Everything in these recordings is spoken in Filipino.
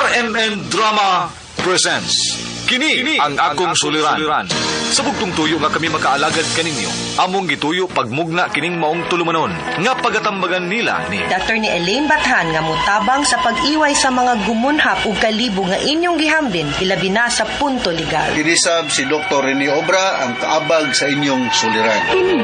RMN Drama presents Kini ang akong suliran. Sa bugtong tuyo nga kami makaalagad kaninyo, among gituyo pagmugna kining maong tulumanon nga pagatambagan nila ni Dr. ni Elaine Bathan nga mutabang sa pag-iway sa mga gumunhap ug kalibo nga inyong gihambin ilabi na sa punto legal. Kinisab si Dr. Rene Obra ang kaabag sa inyong suliran. Kini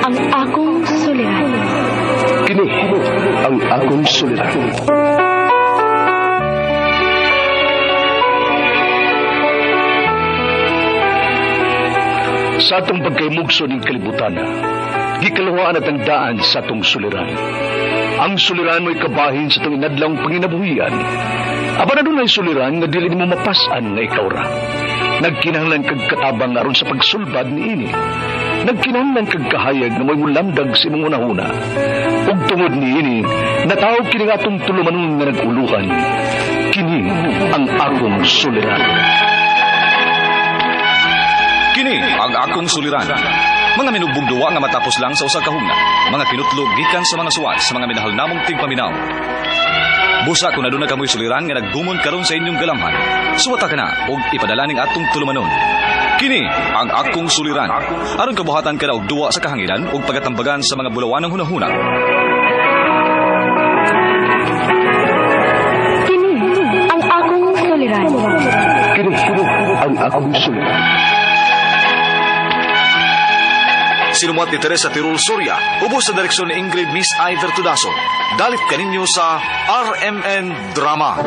ang akong suliran. Kini ang akong suliran. Sa atong pagkaymugso ng kalibutan, gikalawaan at ang daan sa atong suliran. Ang suliran mo'y kabahin sa itong inadlang panginabuhian. Aba na doon ay suliran nga dili mo mapasan nga ikaw ra. Nagkinahanglan kag katabang aron sa pagsulbad ni ini. Nagkinahanglan kag kahayag na mo'y mulamdag sa imong unahuna. Ug tungod ni ini, natawag kini nga atong tulumanon nga naguluhan. Kini ang akong suliran. Kini ang akong suliran. Mga minugbog duwa nga matapos lang sa usa ka hugna. Mga kinutlog gikan sa mga suwat sa mga minahal namong tigpaminaw. Busa kung naduna kamoy suliran nga naggumon karon sa inyong galamhan. Suwata ka na ug ipadala ning atong tulumanon. Kini ang akong suliran. Aron kabuhatan ka na og duwa sa kahanginan ug pagatambagan sa mga bulawanang hunahuna. Kini ang akong suliran. Kini ang akong suliran. Sinumat ni Teresa Tirul Soria, ubos sa direksyon ni Ingrid Miss Iver Tudaso. Dalit kaninyo sa RMN Drama.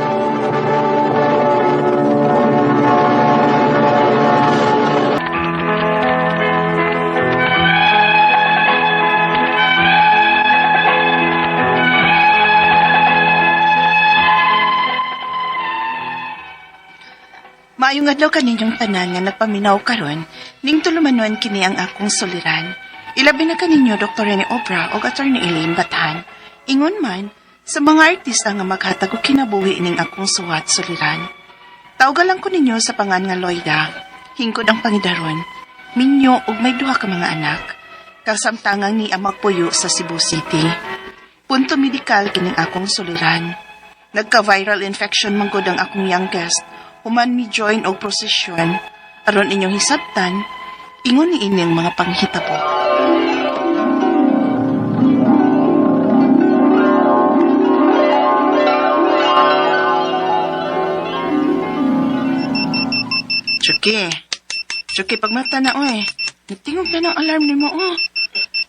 Maayong adlaw kaninyong tanan nga nagpaminaw karon, ning tulumanon kini ang akong suliran. Ilabi na kaninyo Dr. Rene Obra o Dr. ni Elaine Bathan. Ingon man, sa mga artista nga maghatag og kinabuhi ning akong suwat suliran. Tawga lang ko ninyo sa pangan nga Loida. Hingkod ang pangidaron. Minyo ug may duha ka mga anak. Kasamtangang ni ang magpuyo sa Cebu City. Punto medikal kining akong suliran. Nagka-viral infection manggod ang akong youngest. Human mi join og prosesyon, aron inyong hisabtan, ingon ni ining mga panghitabo. Chuki, pagmata na, oy. Natingog na ng alarm ni mo, oh.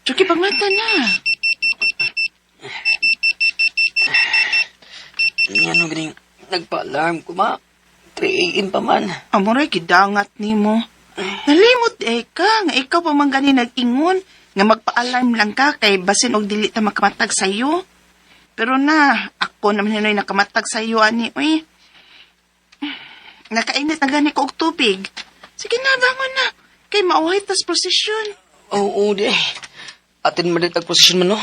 Chuki, pagmata na. Yan ang ganing nagpa-alarm ko, ma. 3 a.m. pa man. Amoray, kidangat ni mo. Nalimot ka, nga ikaw pa man gani nag-ingon, nga magpa-alarm lang ka, kay basin og dili ta makamatag sa'yo. Pero na, ako naman hinoy nakamatag sa'yo, ani, uy. Nakainit na gani ko og tubig. Sige na, bangon na. Kay mauhay tas prosesyon. Oo, di. Atin malitag posisyon man, no?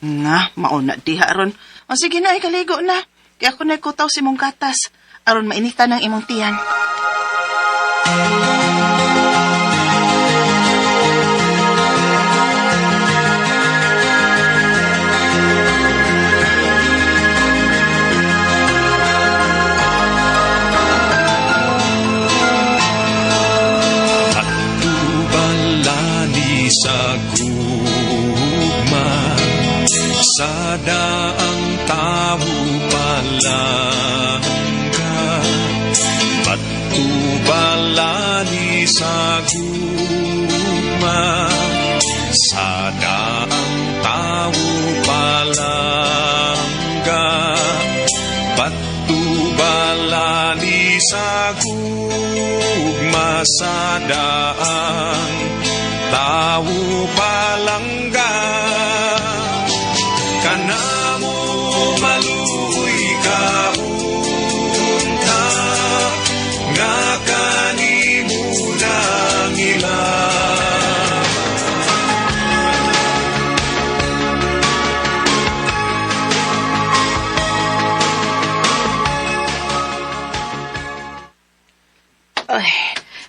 Nga, mauna diha ron. O sige na, ikaligo na. Kaya ako nagkutaw si mong gatas. Aron mainitan ng imong tiyan. Balani sa gugma, sa daang tao palangga, balani sa gugma, sa daang tao palangga, balani sa gugma, sa daang tao palangga, kanamo maluoy ka unta, nga kanimo lang ilang. Ay,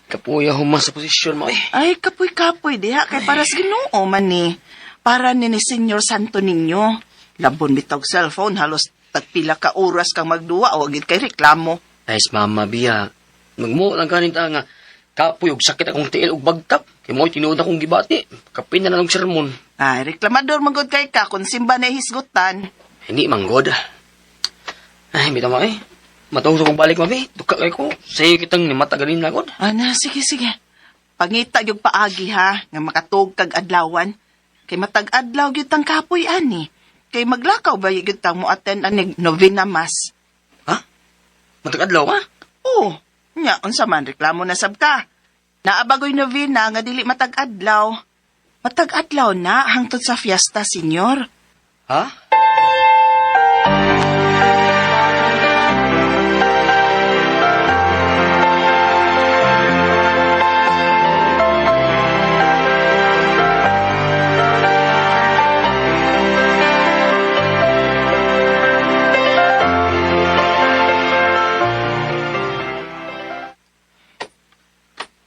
kapuya human sa posisyon mo, eh. Ay, kapoy-kapoy diha. Kay para sa Ginoo man ni. Para ni Senyor Santo ninyo. Labon bitog cellphone, halos Tagpila ka oras kang magduwa o agit kay reklamo. Nice, mama, biya. Magmo lang ganin ta nga. Kapoy og sakit akong tiil og bagtap. Kay mo'y tinuod akong gibati. Kapin na lang sermon. Ay, reklamador magod kay ka kung simba na hisgutan. Hindi manggod. Ay, bitaw ma eh. Matawag kong balik, mami. Duka kay ko. Sa'yo kitang ni mata ganin na god. Ana, sige, sige. Pangita yung paagi ha, nga makatog kag adlawan. Kay matag adlaw gyud tang kapoy ani. Kay maglakaw ba gyud tang mo attend anig novena mass. Ha? Matag-adlaw ka? Oo, nya unsa man reklamo na sab ka. Naabagoy novena nga dili matag adlaw. Matag adlaw na hangtod sa fiesta, senyor. Ha?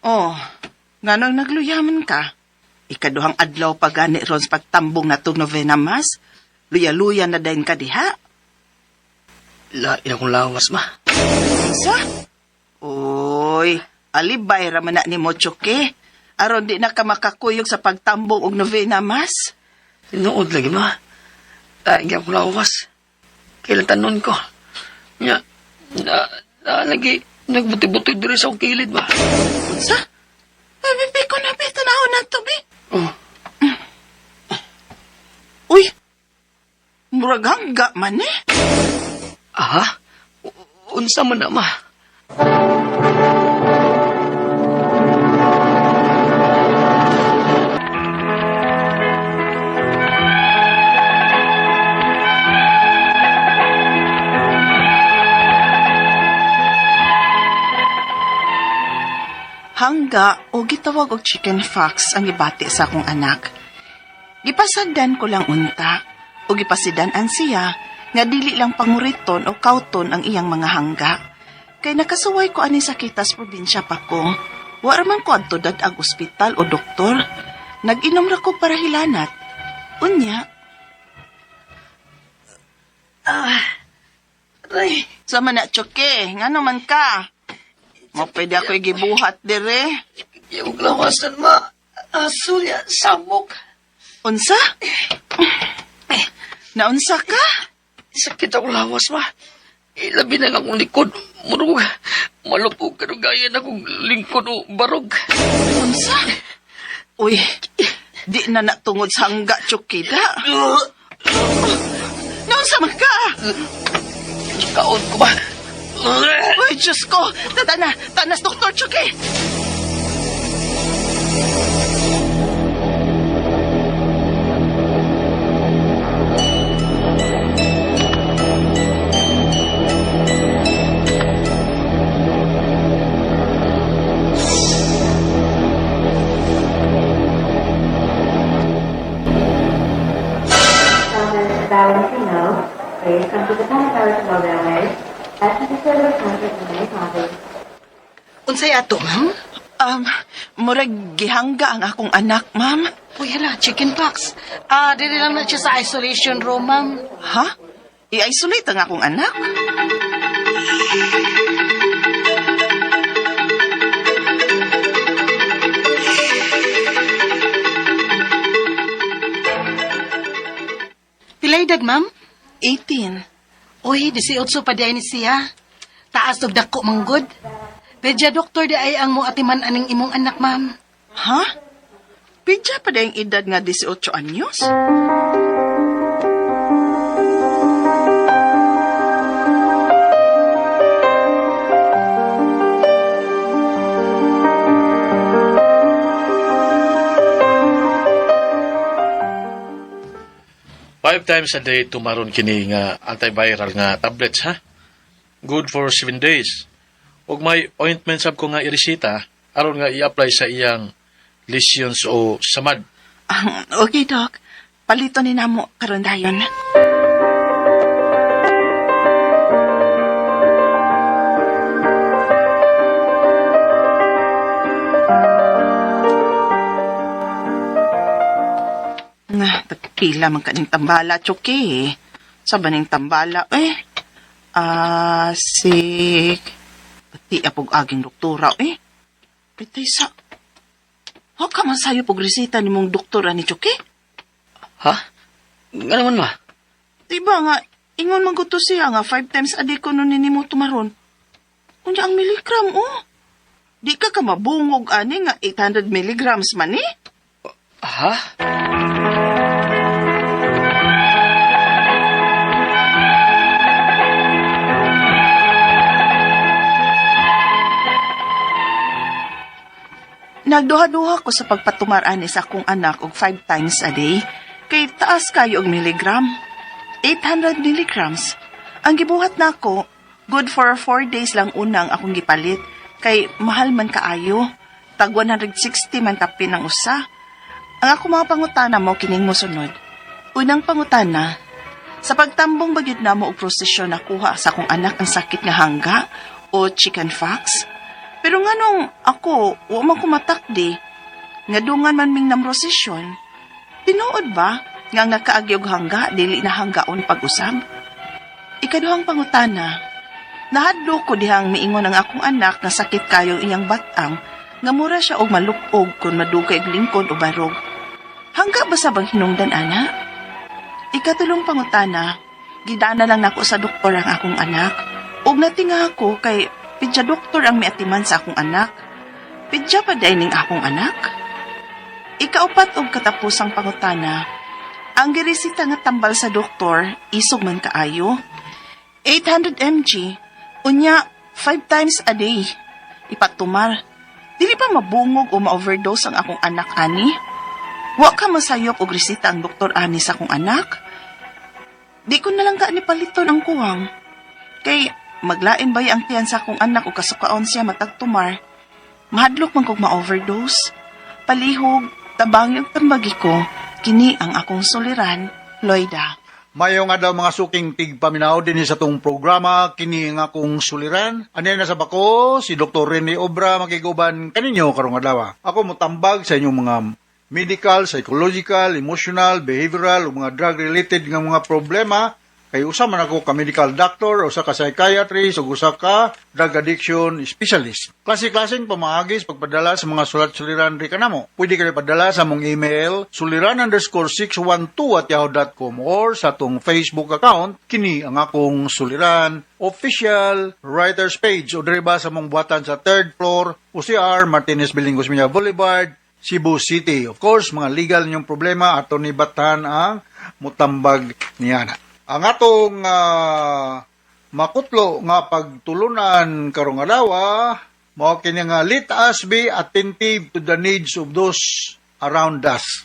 Oh, nganong nagluyaman ka? Ikaduhang adlaw pa gani ron sa pagtambong na tong novena mass. Luya-luya na dayon ka diha. Lain akong lawas, ma. Sa? Uy, alibay raman na ni mo, Choke. Aron di na ka makakuyog sa pagtambong og novena mass. Tinuod lagi, ma. Lain akong lawas. Kailan tanon ko. Nya, lagi, nagbuti-buti diri sa akong kilid, ma. Sa? Nabibi ko na tanaw na to, bi. Oh, Uy, murag hangga man eh. aha? Unsa man na, ma? Hangga o gitawag og chicken fox ang gibati sa akong anak. Gipasagdan ko lang unta o gipasidan-an siya nga dili lang panguriton o kauton ang iyang mga hangga. Kay nakasuway ko ani sa kitas probinsya pa ko. Wa man ko adto dadag ospital o doktor. Nag-inom ra ko para hilanat. Unya, Aray, sama na Choke, ngano man ka? Mo pwede ako gibuhat dire. yung lawasan, ma. Asul ya, samok. Unsa? Naunsa ka? Sakit akong lawas, ma. Ilabi na lang akong likod. Murug, malupog kanugayan akong lingkod o barog. Unsa? Uy, di na natungod sa hangga, Chukida. Naunsa man ka? Kaon ko ba? Uy, Diyos ko! Tanas, Dr. Chuki! Valentino, please come to the Panamericano Railway at the service contact in my province. Unsay ato, ma'am? Murag gihangga ang akong anak, ma'am. Uy, hala, chicken pox. Dili lang na siya sa isolation room, ma'am. Ha? I-isolate ang akong anak? Pilay edad, ma'am? 18. Uy, 18 pa di ay ni siya. Taas og dako manggod. Pedya doktor di ay ang mo atiman aning imong anak, ma'am. Ha? Pidya pa dayang edad nga 18 anyos? Five times a day tumaron kini nga antiviral nga tablets, ha? Good for 7 days. Ug may ointment sab ko nga iresita aron nga i-apply sa iyang lesions o samad. Okay, Doc. Palito ni namo karon dayon. Tagpila man kaning tambala, Chuki. Sa baning tambala, si... Pati apog aging doktora, Pitay sa... Ka man sayo pag resita ni mong doktora ni Chucky? Ha? Nga naman ma? Diba nga, ingon man gusto siya nga 5 times a day ko nun mo tumaron. Kunya ang milligram, Di ka ka mabungog ani nga 800 milligrams man Ha? Nagduha-duha ko sa pagpatumaraan sa akong anak og 5 times a day, kay taas kayo og milligram. 800 milligrams. Ang gibuhat nako, good for 4 days lang unang akong gipalit, kay mahal man kaayo. Tag 160 man kapin ang usa. Ang ako mga pangutana mo kining mosunod. Unang pangutana, sa pagtambong bagyod na mo og prosesyon nakuha sa akong anak ang sakit nga hangga o chicken pox? Pero nga nung ako, wa man kumatakdi, nga dungan man ming namrosesyon, tinuod ba nga nagkaagyog hangga, dili na hanggaon pag-usab? Ikaduhang pangutana, nahadlo ko dihang miingon ang akong anak nga sakit kayo iyang batang, nga mura siya og malupog kung madugay og lingkod o barog. Hangga ba sa bang hinungdan, ana? Ikatulong pangutana, gidana lang nako sa doktor ang akong anak, og natinga ako kay pidya doktor ang miatiman sa akong anak. Pidya pa ning akong anak? Ikaupat og katapusang pangutana, ang giresita nga tambal sa doktor, isog man kaayo. 800 mg, unya 5 times a day. Ipatumar, dili pa mabungog o ma-overdose ang akong anak, ani? Wa ka masayop og resita ang doktor ani sa akong anak? Di ko na lang ka ni paliton ang kuwang. Kay maglain bay ang tiyan sa akong anak o kasukaon siya matagtumar. Mahadlok man kog ma-overdose. Palihog, tabang yung tambagi ko, kini ang akong suliran, Loida. Mayo nga daw mga suking tigpaminaw din sa tong programa, kini nga akong suliran. Ano na sa bako, si Dr. Rene Obra makiguban kaninyo karong adlaw. Ako motambag sa inyong mga medical, psychological, emotional, behavioral, o mga drug-related nga mga problema. Kay usa man ako ka medical doctor, usa ka psychiatrist, o usa ka drug addiction specialist. Klase-klaseng pamaagis pagpadala sa mga sulat-suliran ri kanamo. Pwede kayo padala sa mong email suliran_612@yahoo.com or sa tong Facebook account, kini ang akong suliran official writers page o diri ba sa mong buhatan sa 3rd floor, UCR, Martinez Building, Gusmeña Boulevard, Cebu City. Of course, mga legal ninyong problema ato ni batan ang mutambag niya. Ang atong makutlo nga pagtulunan karong adlaw, mao kini nga let us be attentive to the needs of those around us.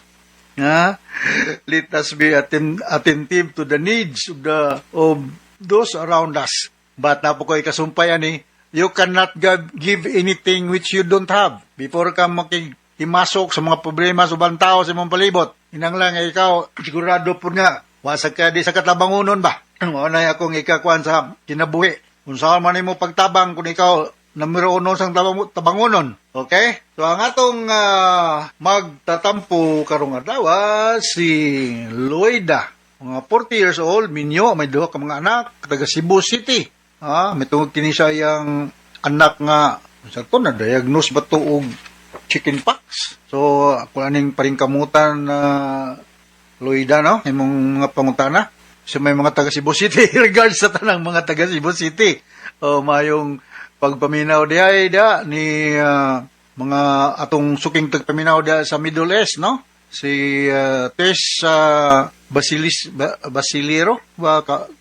Let us be attentive to the needs of those around us. But napo ko ikasumpay ani, you cannot give anything which you don't have. Before ka makimasok sa mga problema sa ubang tao sa imong palibot, inanglang ikaw sigurado po nga wasag ka di sa katabangunon ba? Mao na akong ikakuan sa kinabuhi. Kung saan man mo pagtabang kung ikaw numero 1 sang tabangunon. Okay? So ang atong magtatampo karong adlaw si Loida. Mga 40 years old, minyo, may duha ka mga anak, taga Cebu City. May tungod kini siya yung anak nga sa to na diagnose ba to og chicken pox. So ako aning paring kamutan Loida, no? Imong mga pangutana. So may mga taga Cebu City, regards sa tanang mga taga Cebu City. Mayong pagpaminaw da ni mga atong suking tagpaminaw da sa Middle East, no? Si Tess Basilero,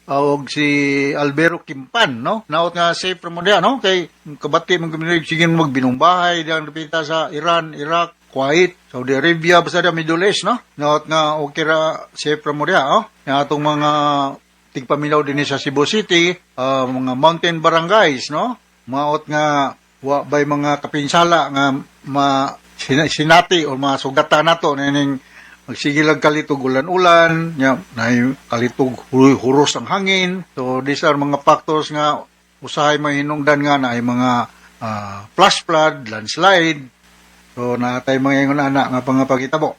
og si Albero Kimpan, no? Naot nga safe from dia, no? Kay kabati mong gaminig, sige magbinungbahay diyang napita sa Iran, Iraq, Kuwait, Saudi Arabia, basta da Middle East, no? Naot nga okay ra safe from dia, oh? Nga atong mga tigpaminaw din sa Cebu City, mga mountain barangays, no? Maot nga wa bay mga kapinsala nga sinati o mga sugatan nato ning magsigilag kalitog ulan-ulan, nya nay kalitog huros ang hangin. So these are mga factors nga usahay mahinungdan nga na ay mga flash flood, landslide. So natay mga ingon ana nga pangapakitabo.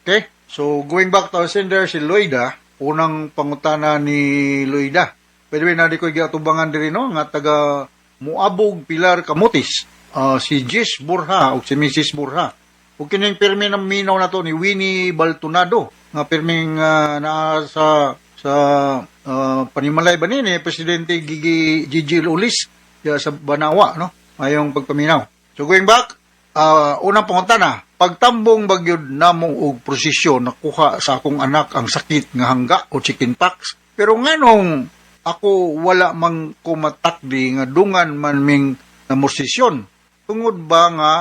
Okay? So going back to our sender si Loida, unang pangutana ni Loida. By the way, na di ko giatubangan diri no nga taga Muabog Pilar Camotes, si Jess Burha o si Mrs. Burha. O kining pirmi ng minaw na to ni Winnie Baltonado nga pirming naa sa panimalay ba ni Presidente Gigi Ulis sa Banawa, no? Mayong pagpaminaw. So going back, unang pangutana, pagtambong bagyod namong og prosesyon nakuha sa akong anak ang sakit nga hangga o chickenpox. Pero nganong ako wala mang kumatakdi nga dungan man ming namosisyon. Tungod ba nga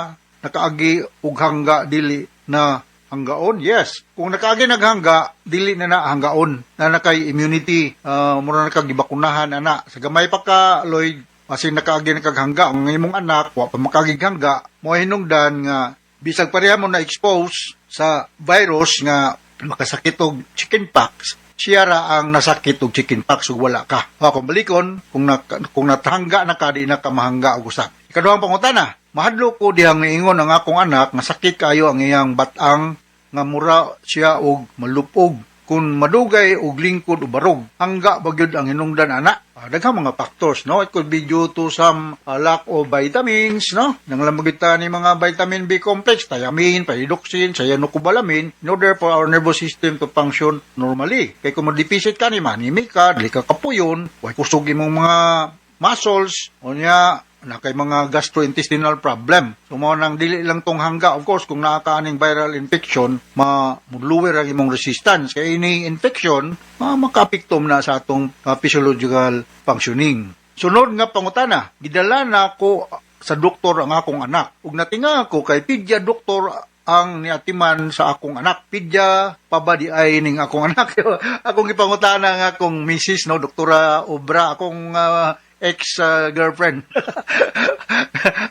nakaagi og hangga dili na hanggaon? Yes. Kung nakaagi naghangga, dili na hanggaon. Na nakay immunity, mura nakagibakunahan ana. Sa gamay pa ka, Lloyd, kasi nakaagi nakaghangga ang imong anak, wa pa makagihangga, mo hinungdan nga bisag pareha mo na expose sa virus nga makasakit og chickenpox. Siya ra ang nasakit og chickenpox ug wala ka. Kung balikon, kung natahangga na ka, di na ka mahangga og usab. Ikaduhang pangutana, mahadlo ko dihang niingon ang akong anak nga sakit kayo ang iyang batang nga mura siya og malupog kun madugay og lingkod o barog. Hangga bagyod ang hinungdan ana. Daghang mga factors, no? It could be due to some lack of vitamins, no? Nanglamagita ni mga vitamin B complex, thiamine, pyridoxine, cyanocobalamin, in order for our nervous system to function normally. Kaya kung ma-deficit ka ni manimik ka, dili ka kapuyon, way kusog imong mga muscles, o niya, na kay mga gastrointestinal problem. So, mo nang dili lang tong hangga. Of course, kung nakakaaning viral infection, muluwer ang imong resistance. Kaya ini infection, makapiktom na sa atong physiological functioning. Sunod nga pangutana, gidala na ako sa doktor ang akong anak. Ug natinga ako kay pedya doktor ang niatiman sa akong anak. Pedya pa ba di ay ning akong anak? Akong ipangutana nga akong misis, no, Doktora Obra, akong ex-girlfriend.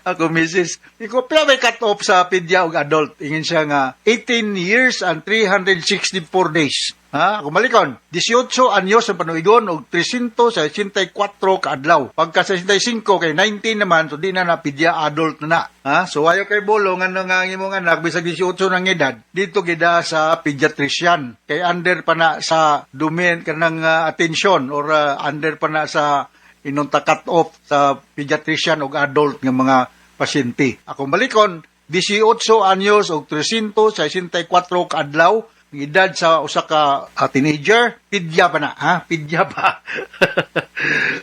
Ako, misis. Iko, pila may cut-off sa pedya o adult. Ingin siya nga, 18 years and 364 days. Ha? Ako malikon, 18 anyos ang panuigon o 364 kaadlaw. Pagka 65 kay 19 naman, so di na pedya adult na. Ha? So, ayaw kay bolong, ano nga ang imong anak, bisag 18 ng edad, dito gida sa pediatrician. Kay under pa na sa domain kanang attention or under pa na sa inunta cut-off sa pediatrician o adult ng mga pasyente. Akong balikon, 18 anyos o 364 kaadlaw, ang edad sa usa ka teenager, pedya pa na, ha? Pedya pa.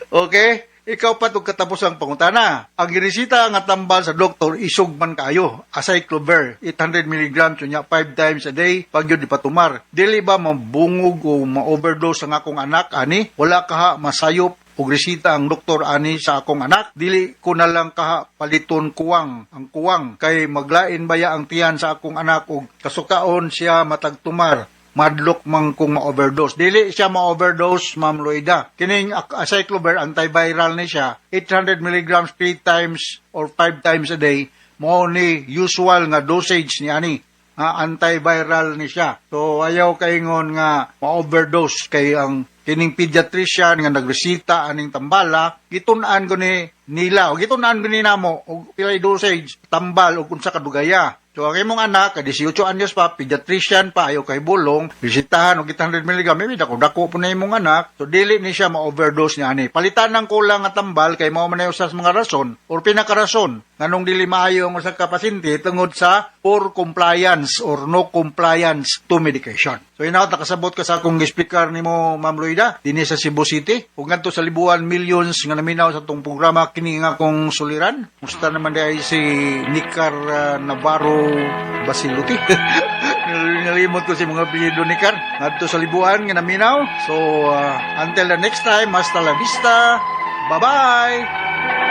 Okay? Ikaw pa itong katapos ang pangutana. Ang giresita nga tambal sa doktor, isog man kayo. Acyclovir, 800 mg, sunya 5 times a day, pag yun di patumar. Dili ba mabungog o ma-overdose ang akong anak, ani? Wala ka masayop og resita ang doktor ani sa akong anak, dili ko na lang kaha paliton kuwang. Ang kuwang kay maglain baya ang tiyan sa akong anak og kasukaon siya matagtumar. Madlok man kung ma-overdose. Dili siya ma-overdose, Ma'am Loida. Kining acyclovir, antiviral ni siya, 800 mg 3 times or 5 times a day, mo ni usual nga dosage ni ani. Antiviral ni siya. So, ayaw kaingon nga ma-overdose kay ang kining pediatrician nga nagresita aning tambala, gitun-an ko ni nila, o gitun-an ko ni namo, o pilay dosage, tambal, o kunsa kadugaya. So, ang imong anak, 18 anyos pa, pediatrician pa, ayaw kay bulong, resitahan, o 800 mg, may dako po na imong anak, so dili ni siya ma-overdose niya ani. Palitan ng kulang nga tambal, kay mao man sa mga rason, or pinakarason, nganong dili maayo ang usa ka pasyente tungod sa poor compliance or no compliance to medication. So, inaot, nakasabot ka sa akong speaker ni mo, Ma'am Loida, dinhi sa Cebu City, ug ngadto sa libuan millions nga naminaw sa tong programa, kini nga akong suliran. Musta naman di si Nicar Navarro Basiluti. Nalimot ko si mga apelyido ni Car. Ngadto sa libuan nga naminaw. So, until the next time, hasta la vista. Bye-bye!